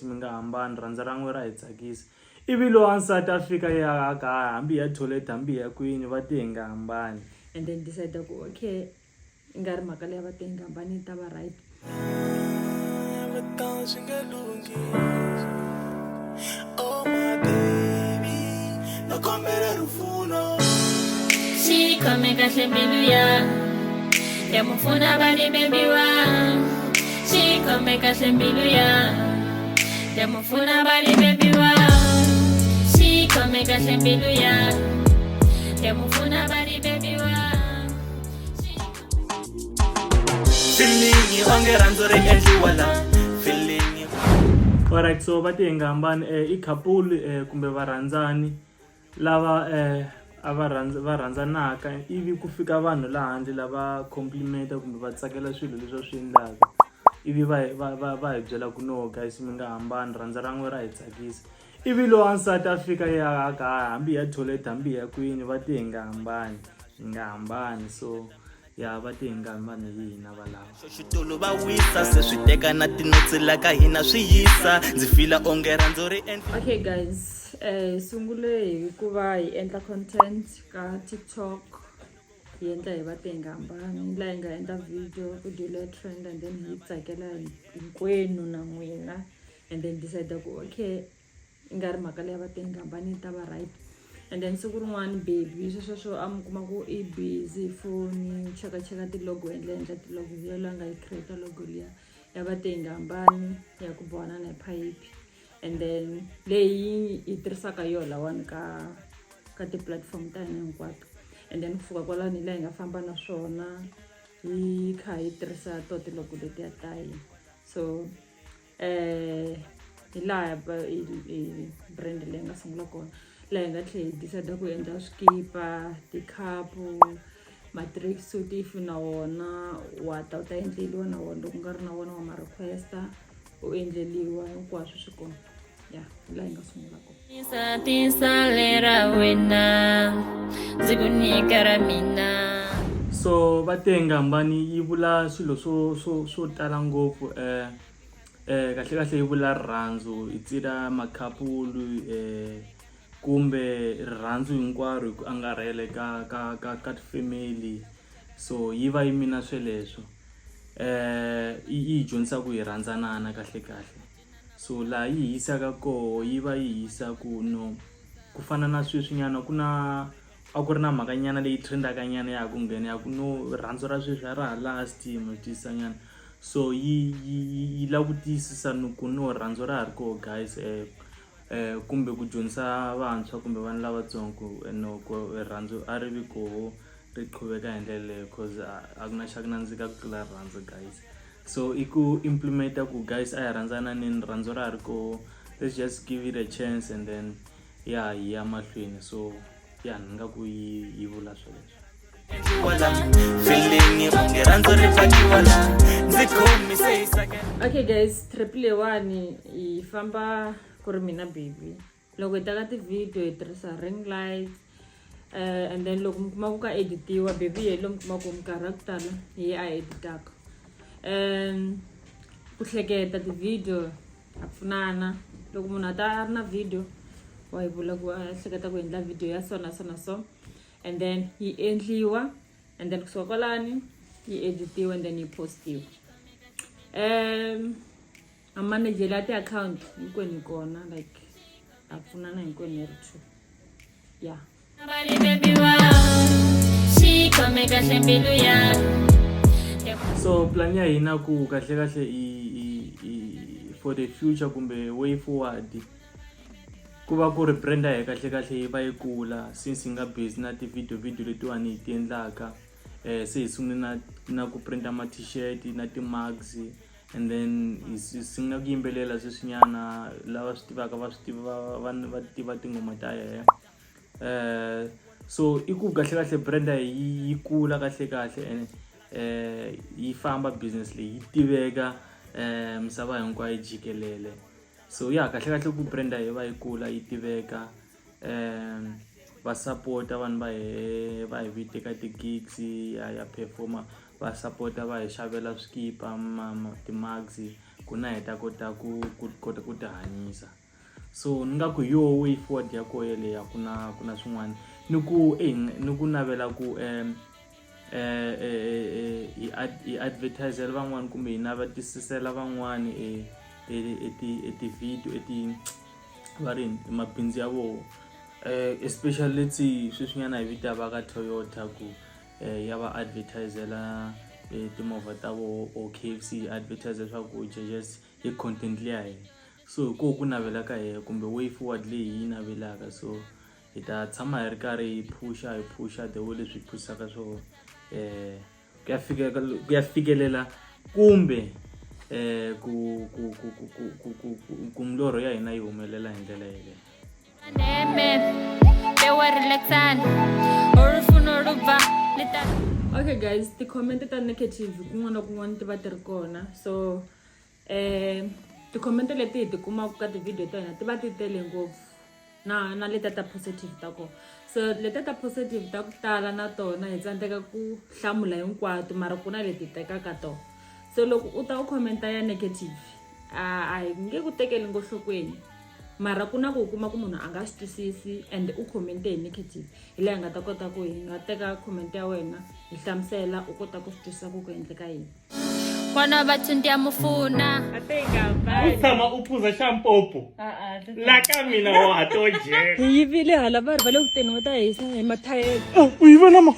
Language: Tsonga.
Minga hambani rhandza ra n'we ra hi tsakisa ivi lo wansati a fika ya ka hambi ya toilet hambi ya kwini va te hi nga hambani and then decide ku okay i nga ri mhaka leyi va te hi nga hambani yi ta va right. Oh my baby, no kombela rufuno. Si come kahle mbilu ya mufuna bali baby wa. Si come kahle mbilu ya mufuna bali baby wa. Si come kahle mbilu ya mufuna bali baby wa. Feeling onge rhandzu ri endliwa la. Feeling. Alright, so va te hi nga hambani i couple kumbe varandzani lava va rhandzanaka ivi ku fika vanhu laha handle lava complimenta kumbe va tsakela swilo leswi swi endlaka ivi va hi byela ku no guys mi nga hambani rhandza ra n'we ra hi tsakisa ivi lo wansati a fika ya ka hambi ya toilet hambi ya kwini va te hi nga hambani so ya va te hi nga hambani hi hina valava Xitulu va wisa se swi teka na tinotsi la ka hina swi yisa ndzi fila onge rhandzu ri endliwa. Okay guys, sungule hi ku va hi endla content ka TikTok hi endla hi va te hi nga hambani laha hi nga endla video trend and then hi tsakela hinkwenu na n'wina and then decide ku okay i nga ri mhaka leyi va te hi nga hambani yi ta va right. And then siku rin'wana baby sweswo a mi kuma ku i busy phone cheka tilogo endla tilogo ya la nga yi create logo liya ya va te hi nga hambani ya ku bohana na pipe and then leyi yi tirhisaka yona lawani ka ti-platform ta hina hinkwato and then kusuka kwalani laha hi nga famba na swona hi kha hi tirhisa to tilogo letiya ta hina so hi laha brand leyi nga sungula kona laha hi nga tlhela hi decide ku endla swikipa tikhapu ma-tracksuit if na wona wa ta endleliwa na wona loko nga ri na wona wa ma-requesta u endleliwa hinkwaswo swi kona ya laha hi nga sungula kona. Tisa lera wena ndzi ku nyika ra mina. so va te hi nga hambani yi vula swilo swo tala ngopfu kahle yi vula rirhandzu i tsira makhapulu kumbe rirhandzu hinkwaro hi ku angarhele ka family so yi va yi mina sweleswo yi dyondzisa ku hi rhandzanana kahle so laha yi hisaka koho yi va yi hisa ku no ku fana na sweswinyana ku na a ku ri na mhakanyana leyi trendaka nyana ya ku nghena ya ku no rirhandzu ra sweswi ra ha last nyana so yi lava ku tiyisisa ku no rirhandzu ra ha ri koho guys kumbe ku dyondzisa vantshwa kumbe vanhu lavatsongo no ku rirhandzu a ri vi koho ri qhuveka hi ndlela leyo cause a ku na xa ku nandzika ku tlula rirhandzu guys so i ku implementa ku guys a hi rhandzananeni rirhandzu ra ha ri koho let's just give it a chance and then ya hi ya mahlweni so ya ni nga ku yi vula sweleswo. Okay guys, triple one hi famba ku ri mina baby loko hi taka ti-video hi tirhisa ring light and then loko mi kuma ku ka editiwa baby hi lo mi kuma ku minkarhi ya ku tala hi a editaka ku hleketa ti-video ha pfunana loko munhu a ta ri na video wa hi vula ku a hleketa ku endla video ya so and then yi endliwa and then kusuka kwalani yi editiwa and then yi postiwa amanejeli ya ti-account hinkwenu kona like ha pfunana hinkwenu hi ri two ya Bali baby wa. Si come kahle mbilu ya. So plan ya hina ku kahle i for the future kumbe way forward ku va ku ri brand ya kahle yi va yi kula since hi nga busy na ti-video letiwani hi ti endlaka se hi sungule na ku printa ma-t-shirt na ti-mugs and then hi sungula ku yimbelela sweswinyana lava swi tivaka va swi tiva va tiva tinghoma ta yena so i ku kahle brand yi kula kahle and yi famba business leyi yi tiveka misava hinkwayo jikelele so ya kahle ku brand yi va yi kula yi tiveka va supporta vanhu va hi vite ka ti-gigs ya performer va supporta va hi xavela swikipa ti-mugs ku na hi ta kota ku ti hanyisa. So ni nga ku yo way forward ya ko yeleya ku na swin'wana ni ku navela ku i advertisela van'wana kumbe hi navetisela van'wana ti-video va ri mabindzu ya vona, especially letsi sweswinyana hi vita va ka Toyota ku ya va advertisela timovha ta vo o KFC advertise swakudya just hi content liya hina. So ku navela ka hina kumbe way forward leyi hi navelaka, so hi ta tshama hi ri karhi hi phusha the way leswi phusaka swona ku ya fikelela kumbe ku milorho ya hina yi humelela hi ndlela yeleyo. Okay guys, ti-comment ta negative kun'wana na kun'wana ti va ti ri kona, so ti-comment leti hi ti kumaka ka ti-video ta hina ti va ti tele ngopfu na leta ta positive ta kona. So leta ta positive ta ku tala na tona hi tsandzeka ku hlamula hinkwato, mara ku na leti tekaka tona. So loko u ta u commenta ya negative a hi nge ku tekeli ngohlokweni, mara ku na ku kuma ku munhu a nga swi twisisi and u commente hi negative, hi leyi nga ta kota ku hi nga teka comment ya wena hi hlamusela u kota ku swi twisisa ku endleka yini. N'wana batho ndiyamufuna. U tshama u phuza xampopo la ka mina wa ha to jeka. Hi yivile hala va ri va le ku teni va ta hisa hi mathayere. U yi vona ma?